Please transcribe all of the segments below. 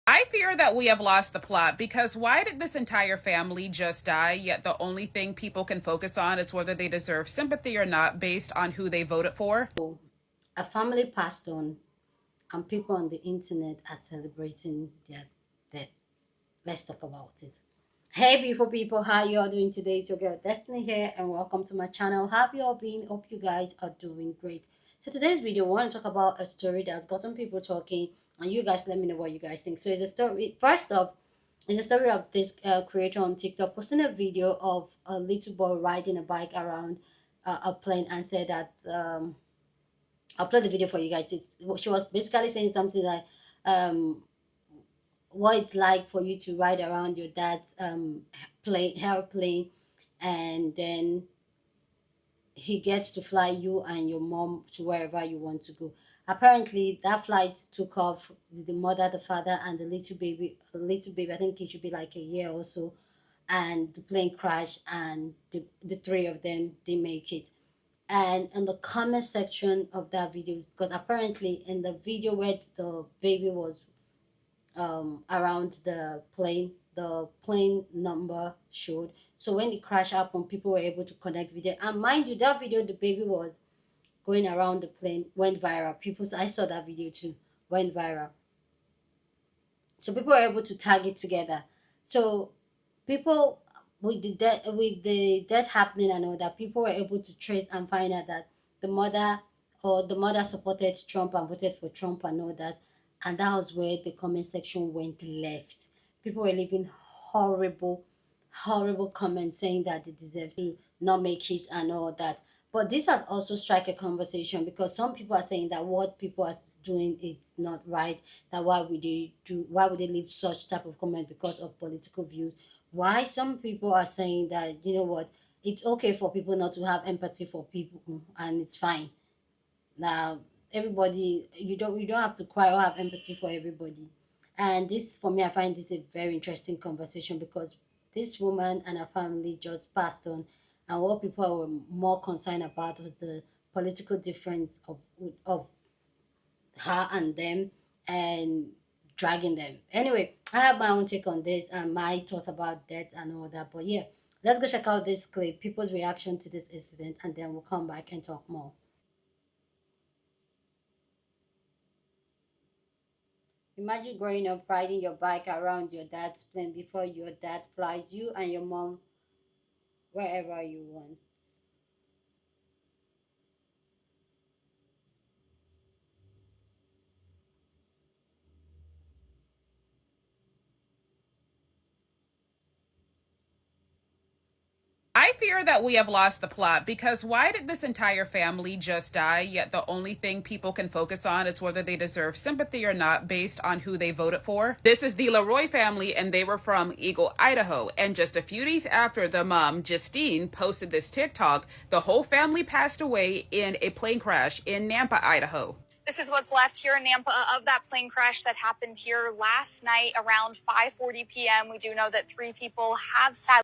I fear that we have lost the plot because why did this entire family just die, yet the only thing people can focus on is whether they deserve sympathy or not based on who they voted for? A family passed on, and people on the internet are celebrating their death. Let's talk about it. Hey, beautiful people, how you all doing today? It's your girl Destiny here, and welcome to my channel. How you all been? Hope you guys are doing great. So today's video, we want to talk about a story that's gotten people talking, and you guys let me know what you guys think. So it's a story. First off, it's a story of this creator on TikTok posting a video of a little boy riding a bike around a plane and said that I'll play the video for you guys. She was basically saying something like what it's like for you to ride around your dad's plane airplane, and then he gets to fly you and your mom to wherever you want to go. Apparently that flight took off with the mother, the father, and the little baby. I think it should be like a year or so, and the plane crashed, and the three of them didn't make it. And in the comment section of that video, because apparently in the video where the baby was around the plane number showed. So when the crash happened, people were able to connect video. And mind you, that video the baby was going around the plane went viral. I saw that video too, went viral. So people were able to tag it together. So people with the death happening and all that, people were able to trace and find out that the mother supported Trump and voted for Trump and all that. And that was where the comment section went left. People were leaving horrible, horrible comments saying that they deserve to not make it and all that. But this has also struck a conversation because some people are saying that what people are doing is not right. That why would they leave such type of comment because of political views? Why some people are saying that you know what, it's okay for people not to have empathy for people and it's fine. Now everybody, you don't have to cry or have empathy for everybody. And this, for me, I find this a very interesting conversation because this woman and her family just passed on, and what people were more concerned about was the political difference of her and them, and dragging them. Anyway, I have my own take on this and my thoughts about death and all that. But yeah, let's go check out this clip, people's reaction to this incident, and then we'll come back and talk more. Imagine growing up riding your bike around your dad's plane before your dad flies you and your mom wherever you want. I fear that we have lost the plot because why did this entire family just die, yet the only thing people can focus on is whether they deserve sympathy or not based on who they voted for? This is the Leroy family, and they were from Eagle, Idaho. And just a few days after the mom, Justine, posted this TikTok, the whole family passed away in a plane crash in Nampa, Idaho. This is what's left here in Nampa of that plane crash that happened here last night around 5:40 p.m. We do know that 3 people have sadly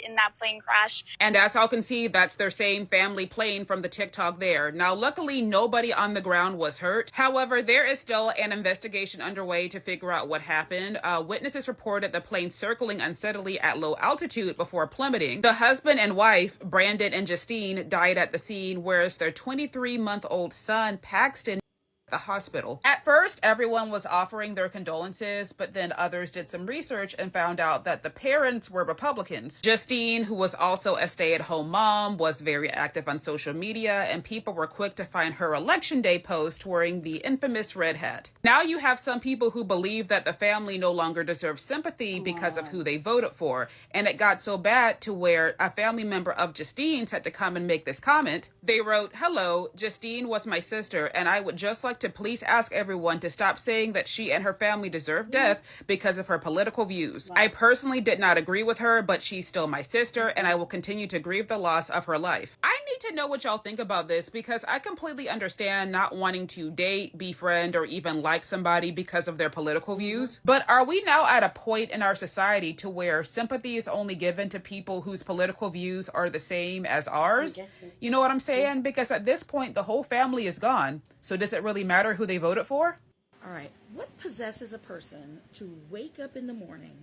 in that plane crash. And as y'all can see, that's their same family plane from the TikTok there. Now, luckily, nobody on the ground was hurt. However, there is still an investigation underway to figure out what happened. Witnesses reported the plane circling unsteadily at low altitude before plummeting. The husband and wife, Brandon and Justine, died at the scene, whereas their 23-month-old son, Paxton, the hospital. At first, everyone was offering their condolences, but then others did some research and found out that the parents were Republicans. Justine, who was also a stay-at-home mom, was very active on social media, and people were quick to find her election day post wearing the infamous red hat. Now you have some people who believe that the family no longer deserves sympathy because of who they voted for, and it got so bad to where a family member of Justine's had to come and make this comment. They wrote, "Hello, Justine was my sister, and I would just like to please ask everyone to stop saying that she and her family deserve death because of her political views. I personally did not agree with her, but she's still my sister, and I will continue to grieve the loss of her life." I need to know what y'all think about this because I completely understand not wanting to date, befriend, or even like somebody because of their political views. But are we now at a point in our society to where sympathy is only given to people whose political views are the same as ours? You know what I'm saying? Because at this point, the whole family is gone. So does it really matter who they voted for? All right, what possesses a person to wake up in the morning,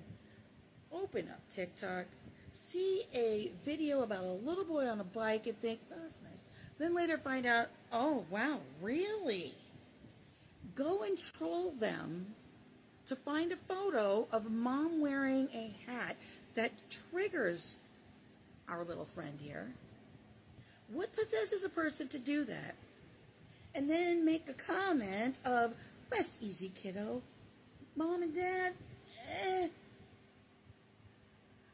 open up TikTok, see a video about a little boy on a bike and think, oh, that's nice. Then later find out, oh, wow, really? Go and troll them to find a photo of mom wearing a hat that triggers our little friend here. What possesses a person to do that? And then make a comment of, rest easy, kiddo. Mom and dad,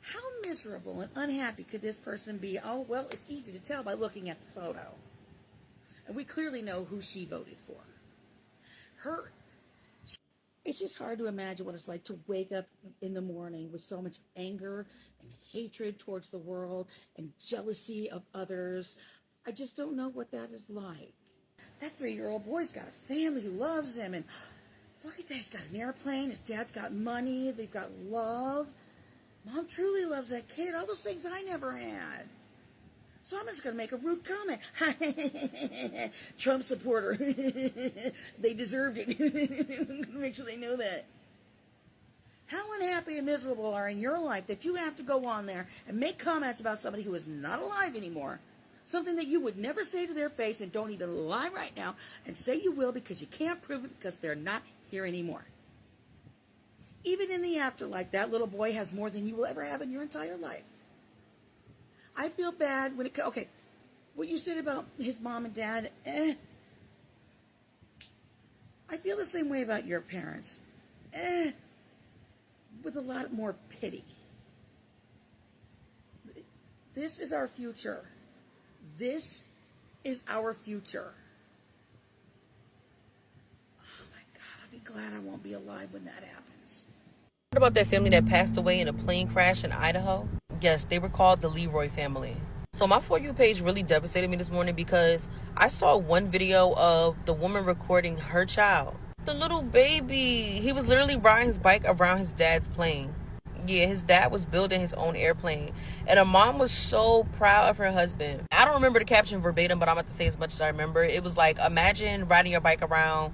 How miserable and unhappy could this person be? Oh, well, it's easy to tell by looking at the photo. And we clearly know who she voted for. Her. It's just hard to imagine what it's like to wake up in the morning with so much anger and hatred towards the world and jealousy of others. I just don't know what that is like. That 3-year-old boy's got a family who loves him, and look at that, he's got an airplane, his dad's got money, they've got love. Mom truly loves that kid, all those things I never had. So I'm just going to make a rude comment. Trump supporter. They deserved it. Make sure they know that. How unhappy and miserable are in your life that you have to go on there and make comments about somebody who is not alive anymore? Something that you would never say to their face, and don't even lie right now and say you will because you can't prove it because they're not here anymore. Even in the afterlife, that little boy has more than you will ever have in your entire life. I feel bad when it... Okay, what you said about his mom and dad, I feel the same way about your parents. With a lot more pity. This is our future. This is our future. Oh my God, I'll be glad I won't be alive when that happens. What about that family that passed away in a plane crash in Idaho? Yes, they were called the Leroy family. So my For You page really devastated me this morning because I saw one video of the woman recording her child. The little baby. He was literally riding his bike around his dad's plane. Yeah, his dad was building his own airplane. And her mom was so proud of her husband. I don't remember the caption verbatim, but I'm about to say as much as I remember. It was like, imagine riding your bike around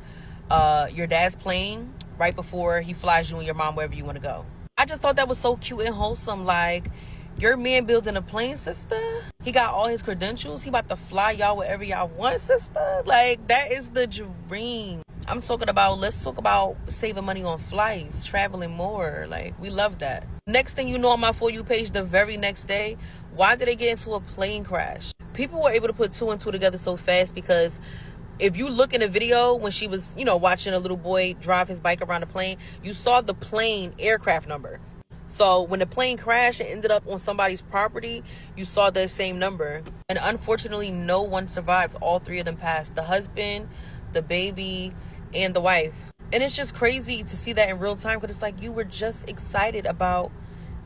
your dad's plane right before he flies you and your mom wherever you want to go. I just thought that was so cute and wholesome. Like, your man building a plane, sister. He got all his credentials. He about to fly y'all wherever y'all want, sister. Like, that is the dream. I'm talking about, let's talk about saving money on flights, traveling more. Like, we love that. Next thing you know on my For You page, the very next day, why did they get into a plane crash? People were able to put 2 and 2 together so fast because if you look in the video when she was, watching a little boy drive his bike around the plane, you saw the plane aircraft number. So when the plane crashed and ended up on somebody's property, you saw the same number. And unfortunately, no one survived. All 3 of them passed. The husband, the baby, and the wife. And it's just crazy to see that in real time because it's like you were just excited about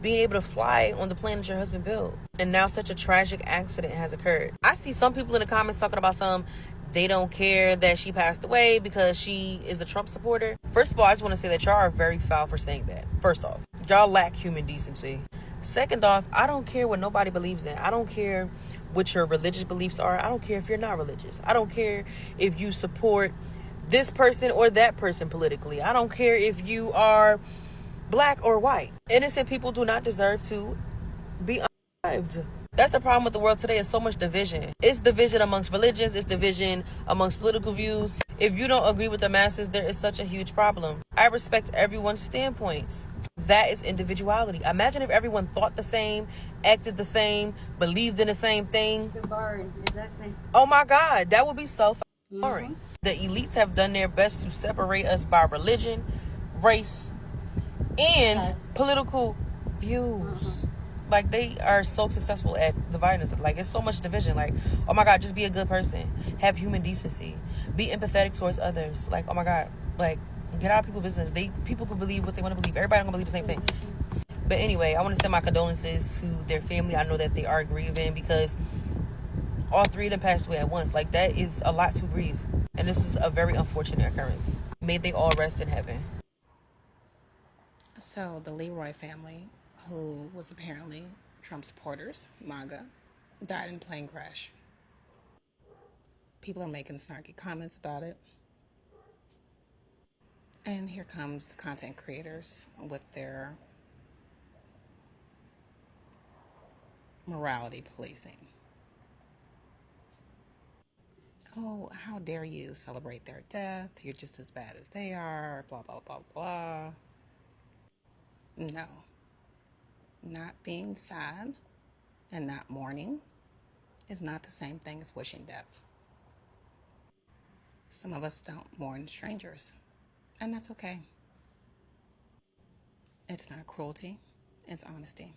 being able to fly on the plane that your husband built. And now such a tragic accident has occurred. I see some people in the comments talking about they don't care that she passed away because she is a Trump supporter. First of all, I just want to say that y'all are very foul for saying that. First off, y'all lack human decency. Second off, I don't care what nobody believes in. I don't care what your religious beliefs are. I don't care if you're not religious. I don't care if you support this person or that person politically. I don't care if you are black or white. Innocent people do not deserve to be unalived. That's the problem with the world today, is so much division. It's division amongst religions. It's division amongst political views. If you don't agree with the masses, there is such a huge problem. I respect everyone's standpoints. That is individuality. Imagine if everyone thought the same, acted the same, believed in the same thing. Boring, exactly. Oh my God, that would be so boring. The elites have done their best to separate us by religion, race, and political views. Like, they are so successful at dividing us. Like, it's so much division. Like, oh my God, just be a good person. Have human decency. Be empathetic towards others. Like, oh my God, like, get out of people's business. People can believe what they want to believe. Everybody gonna believe the same thing. But anyway, I want to send my condolences to their family. I know that they are grieving because all 3 of them passed away at once. Like, that is a lot to grieve. And this is a very unfortunate occurrence. May they all rest in heaven. So the Leroy family, who was apparently Trump supporters, MAGA, died in a plane crash. People are making snarky comments about it. And here comes the content creators with their morality policing. Oh, how dare you celebrate their death? You're just as bad as they are, blah, blah, blah, blah. No. Not being sad and not mourning is not the same thing as wishing death. Some of us don't mourn strangers, and that's okay. It's not cruelty, it's honesty.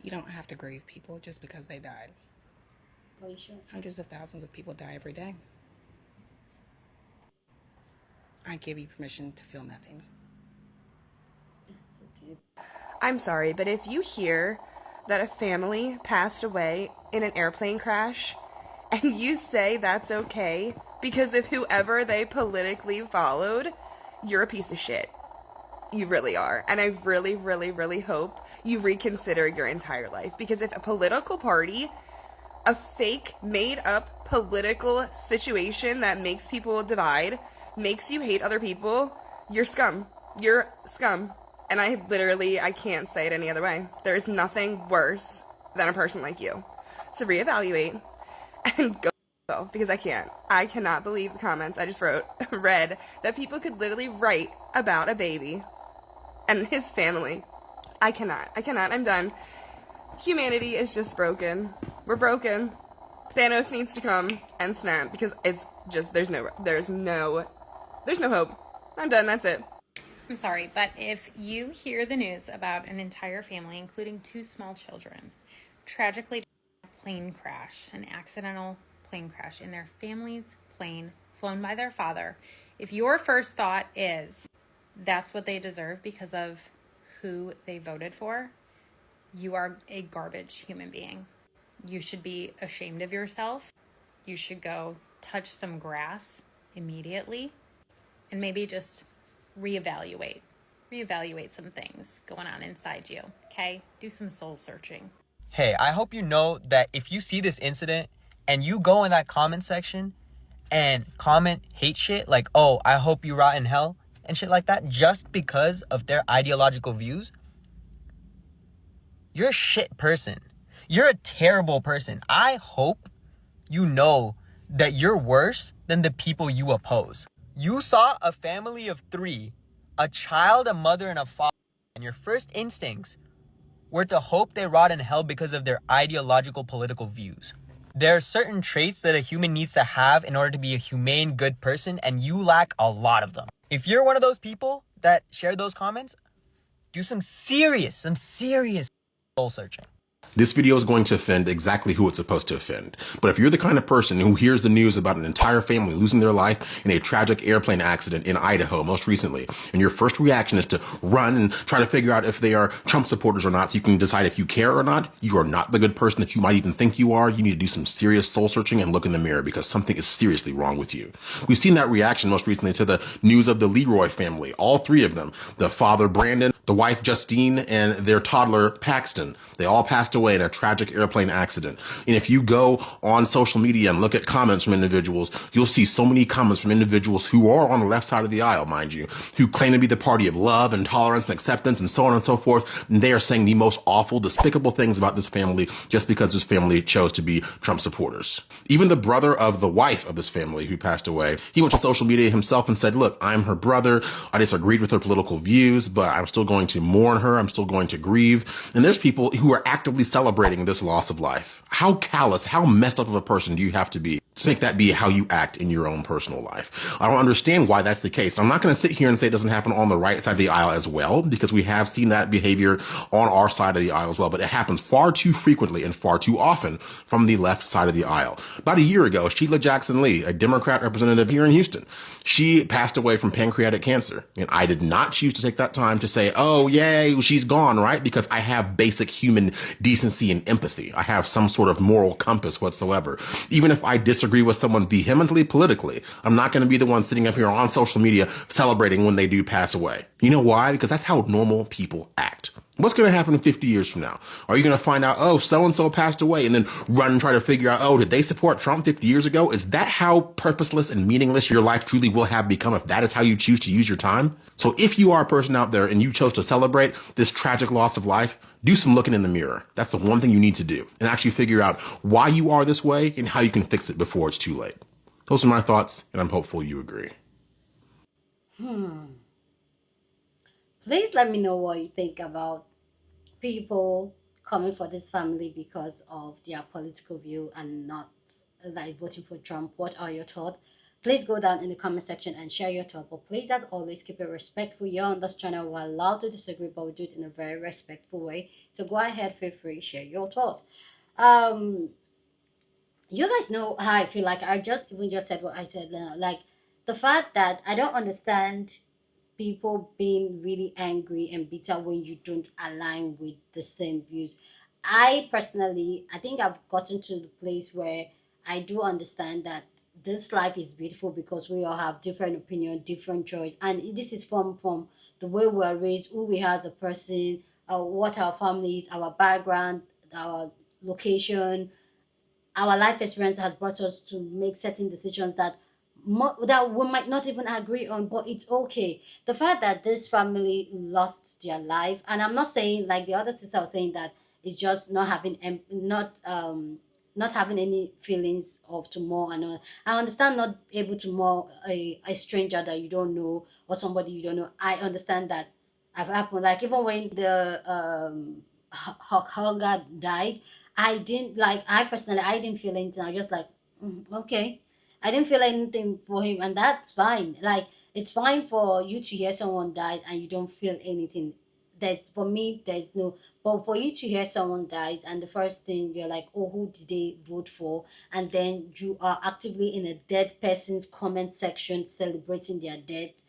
You don't have to grieve people just because they died. Are you sure? Hundreds of thousands of people die every day. I give you permission to feel nothing. That's okay. I'm sorry, but if you hear that a family passed away in an airplane crash and you say that's okay because of whoever they politically followed, you're a piece of shit. You really are. And I really, really, really hope you reconsider your entire life. Because if a political party, a fake, made-up political situation that makes people divide, makes you hate other people, you're scum. You're scum. And I can't say it any other way. There's nothing worse than a person like you. So reevaluate and go yourself, because I cannot believe the comments I just read that people could literally write about a baby and his family. I cannot. I'm done. Humanity is just broken. We're broken. Thanos needs to come and snap, because it's just, there's no hope. I'm done. That's it. I'm sorry, but if you hear the news about an entire family, including 2 small children, tragically plane crash, an accidental plane crash in their family's plane flown by their father, if your first thought is that's what they deserve because of who they voted for, you are a garbage human being. You should be ashamed of yourself. You should go touch some grass immediately and maybe just reevaluate some things going on inside you, okay? Do some soul searching. Hey, I hope you know that if you see this incident and you go in that comment section and comment hate shit like, oh, I hope you rot in hell and shit like that just because of their ideological views, you're a shit person. You're a terrible person. I hope you know that you're worse than the people you oppose. You saw a family of 3, a child, a mother, and a father, and your first instincts were to hope they rot in hell because of their ideological political views. There are certain traits that a human needs to have in order to be a humane, good person, and you lack a lot of them. If you're one of those people that share those comments, do some serious soul searching. This video is going to offend exactly who it's supposed to offend. But if you're the kind of person who hears the news about an entire family losing their life in a tragic airplane accident in Idaho most recently, and your first reaction is to run and try to figure out if they are Trump supporters or not so you can decide if you care or not, you are not the good person that you might even think you are. You need to do some serious soul searching and look in the mirror, because something is seriously wrong with you. We've seen that reaction most recently to the news of the Leroy family, all 3 of them, the father Brandon, the wife Justine, and their toddler Paxton. They all passed away in a tragic airplane accident. And if you go on social media and look at comments from individuals, you'll see so many comments from individuals who are on the left side of the aisle, mind you, who claim to be the party of love and tolerance and acceptance and so on and so forth. And they are saying the most awful, despicable things about this family just because this family chose to be Trump supporters. Even the brother of the wife of this family who passed away, he went to social media himself and said, look, I'm her brother. I disagreed with her political views, but I'm still going to mourn her. I'm still going to grieve. And there's people who are actively celebrating this loss of life. How callous, how messed up of a person do you have to be to make that be how you act in your own personal life? I don't understand why that's the case. I'm not going to sit here and say it doesn't happen on the right side of the aisle as well, because we have seen that behavior on our side of the aisle as well, but it happens far too frequently and far too often from the left side of the aisle. About a year ago, Sheila Jackson Lee, a Democrat representative here in Houston, she passed away from pancreatic cancer. And I did not choose to take that time to say, oh, yay, she's gone, right? Because I have basic human decency and empathy. I have some sort of moral compass whatsoever. Even if I disagree with someone vehemently politically, I'm not going to be the one sitting up here on social media celebrating when they do pass away. You know why? Because that's how normal people act. What's going to happen in 50 years from now? Are you going to find out, oh, so-and-so passed away, and then run and try to figure out, oh, did they support Trump 50 years ago? Is that how purposeless and meaningless your life truly will have become if that is how you choose to use your time? So if you are a person out there and you chose to celebrate this tragic loss of life, do some looking in the mirror. That's the one thing you need to do, and actually figure out why you are this way and how you can fix it before it's too late. Those are my thoughts, and I'm hopeful you agree. Please let me know what you think about people coming for this family because of their political view and not like voting for Trump. What are your thoughts? Please go down in the comment section and share your thought. But please, as always, keep it respectful. You're on this channel. We're allowed to disagree, but we do it in a very respectful way. So go ahead, feel free, share your thoughts. Um, you guys know how I feel. Like I just even just said what I said now. Like the fact that I don't understand people being really angry and bitter when you don't align with the same views. I personally, I think I've gotten to the place where I do understand that this life is beautiful because we all have different opinion, different choice, and this is from the way we are raised, who we are as a person, what our families, our background, our location, our life experience has brought us to make certain decisions that that we might not even agree on, but it's okay. The fact that this family lost their life, and I'm not saying like the other sister was saying that it's just not having not having any feelings of tomorrow and all. I understand not able to more a stranger that you don't know or somebody you don't know. I understand that have happened. Like even when the Hunger died, I didn't like. I personally, I didn't feel anything. I was just like, okay. I didn't feel anything for him, and that's fine. Like it's fine for you to hear someone died and you don't feel anything. There's for me, there's no. But for you to hear someone dies and the first thing you're like, oh, who did they vote for? And then you are actively in a dead person's comment section celebrating their death.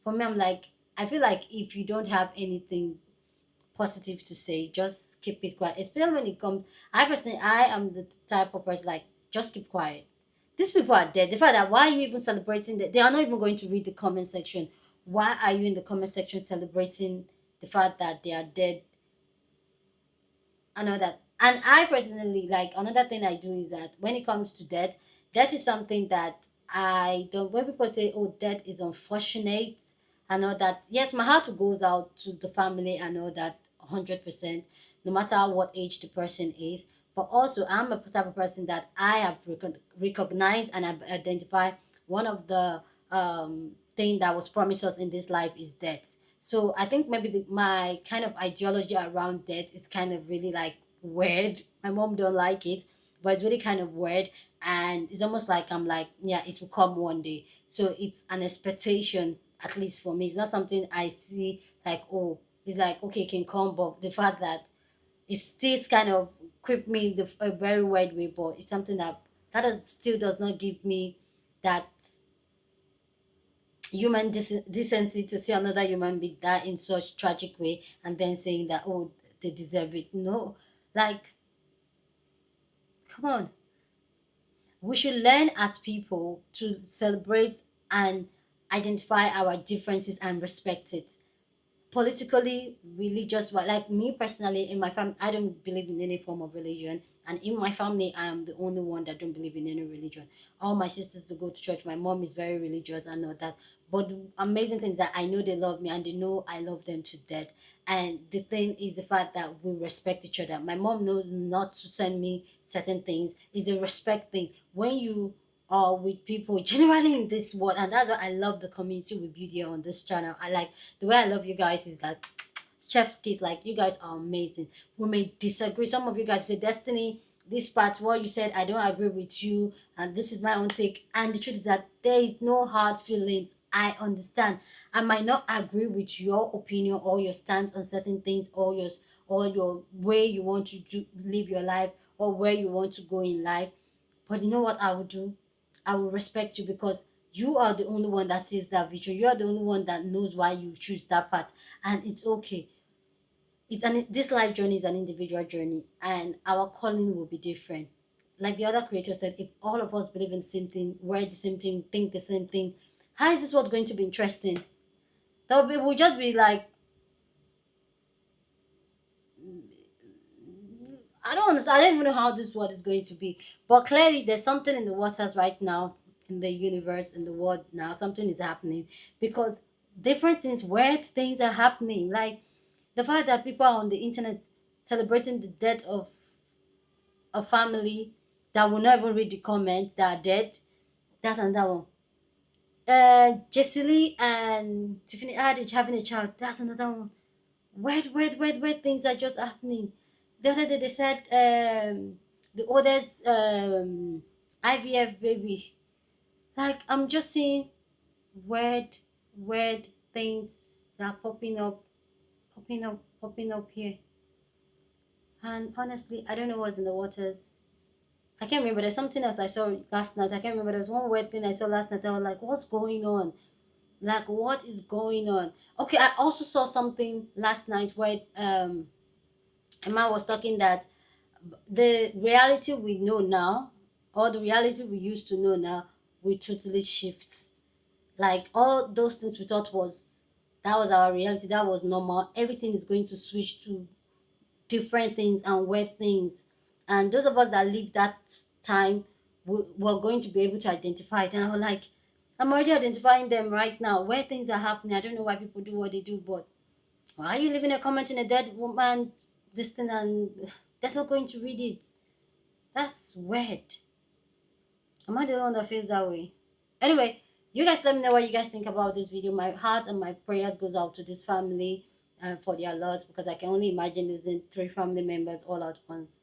For me, I'm like, I feel like if you don't have anything positive to say, just keep it quiet. Especially when it comes, I personally, I am the type of person like, just keep quiet. These people are dead. The fact that why are you even celebrating that? They are not even going to read the comment section. Why are you in the comment section celebrating the fact that they are dead? I know that. And I personally like another thing I do is that when it comes to death, that is something that I don't. When people say, "Oh, death is unfortunate," I know that yes, my heart goes out to the family. I know that 100%, no matter what age the person is. But also, I'm a type of person that I have recognized and have identified one of the thing that was promised us in this life is death. So I think maybe my kind of ideology around death is kind of really like weird. My mom don't like it, but it's really kind of weird, and it's almost like I'm like, yeah, it will come one day. So it's an expectation, at least for me. It's not something I see like, oh, it's like okay, it can come, but the fact that it still kind of creep me a very weird way, but it's something still does not give me that human decency to see another human being die in such tragic way and then saying that oh they deserve it. No, like come on, we should learn as people to celebrate and identify our differences and respect it politically, religious. But like me personally, in my family, I don't believe in any form of religion, and in my family I am the only one that don't believe in any religion. All my sisters to go to church. My mom is very religious and all that, but the amazing thing is that I know they love me and they know I love them to death. And the thing is the fact that we respect each other. My mom knows not to send me certain things. It's a respect thing. When you are with people generally in this world, and that's why I love the community we build here on this channel. I like the way I love you guys is that chef's kiss, like you guys are amazing. We may disagree. Some of you guys say Destiny, this part what you said I don't agree with you, and this is my own take. And the truth is that there is no hard feelings. I understand I might not agree with your opinion or your stance on certain things, or your way you want to live your life, or where you want to go in life. But you know what I will do? I will respect you because you are the only one that sees that vision. You are the only one that knows why you choose that path, and it's okay. This life journey is an individual journey, and our calling will be different. Like the other creator said, if all of us believe in the same thing, wear the same thing, think the same thing, how is this world going to be interesting? That will just be like I don't understand. I don't even know how this world is going to be. But clearly, there's something in the waters right now, in the universe, in the world now. Something is happening because different things, weird things are happening. Like the fact that people are on the internet celebrating the death of a family that will not even read the comments that are dead. That's another one. Jessie Lee and Tiffany Haddish having a child. That's another one. Weird things are just happening. The other day they said the oldest IVF baby. Like I'm just seeing weird, weird things that are popping up here. And honestly, I don't know what's in the waters. I can't remember. There's something else I saw last night. I can't remember. There's one weird thing I saw last night. I was like, what's going on? Like, what is going on? Okay, I also saw something last night where a man was talking that the reality we know now, or the reality we used to know now, will totally shifts. Like all those things we thought was that was our reality, that was normal. Everything is going to switch to different things and weird things. And those of us that lived that time were going to be able to identify it. And I was like, I'm already identifying them right now. Where things are happening. I don't know why people do what they do, but why are you leaving a comment in a dead woman's this thing and they're not going to read it? That's weird. Am I the only one that feels that way? Anyway, you guys let me know what you guys think about this video. My heart and my prayers goes out to this family for their loss, because I can only imagine losing 3 family members all at once.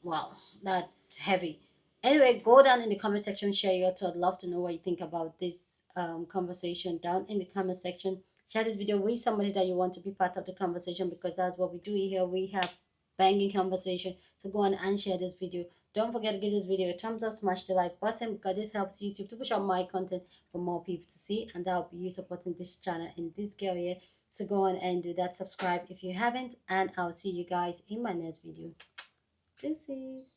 Wow, that's heavy. Anyway, go down in the comment section, share your thought. I'd love to know what you think about this conversation down in the comment section. Share this video with somebody that you want to be part of the conversation, because that's what we do here. We have banging conversation. So go on and share this video. Don't forget to give this video a thumbs up, smash the like button, because this helps YouTube to push out my content for more people to see, and that will be you supporting this channel and this girl here. So go on and do that. Subscribe if you haven't, and I'll see you guys in my next video. Deuces.